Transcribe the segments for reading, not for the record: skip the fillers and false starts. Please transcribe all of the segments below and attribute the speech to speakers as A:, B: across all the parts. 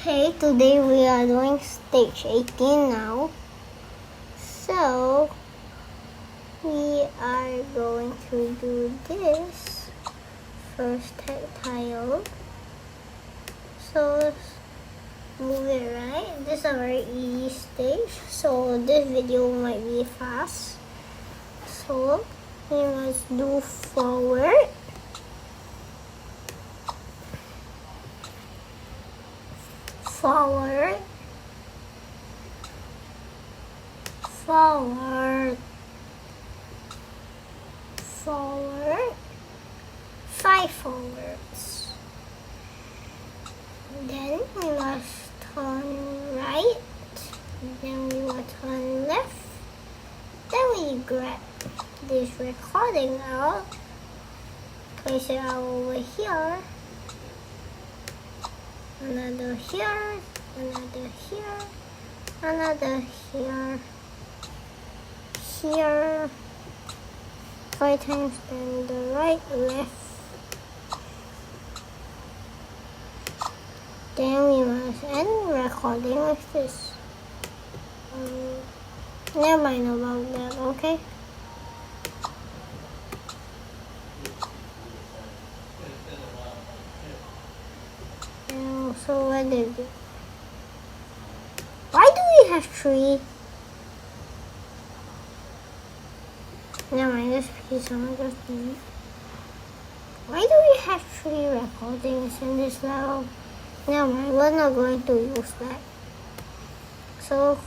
A: Okay, today we are doing stage 18 now. So, we are going to do this first tactile. So, let's move it right. This is a very easy stage, so this video might be fast. So, we must do forward. Forward, forward, forward, 5 forwards. Then we must turn right, then we will turn left. Then we grab this recording out, place it out over here. Another here, another here, another here, here, 5 times, then the right, left. Then we must end recording with this. Never mind about that, okay? So what did it? Why do we have 3? Never mind, this piece I'm just doing. Why do we have 3 recordings in this level? Never mind, we're not going to use that. So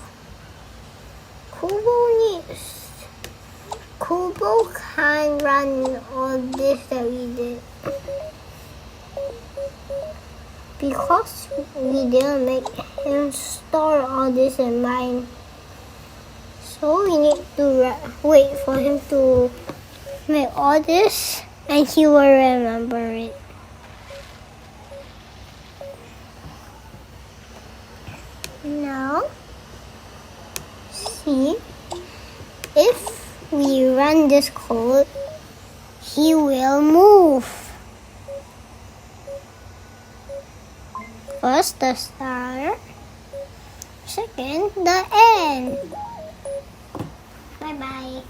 A: KUBO can't run all this that we did. Because we didn't make him store all this in mind. So we need to wait for him to make all this and he will remember it. Now, see, if we run this code, he will move. First, the start. Second, the end. Bye-bye.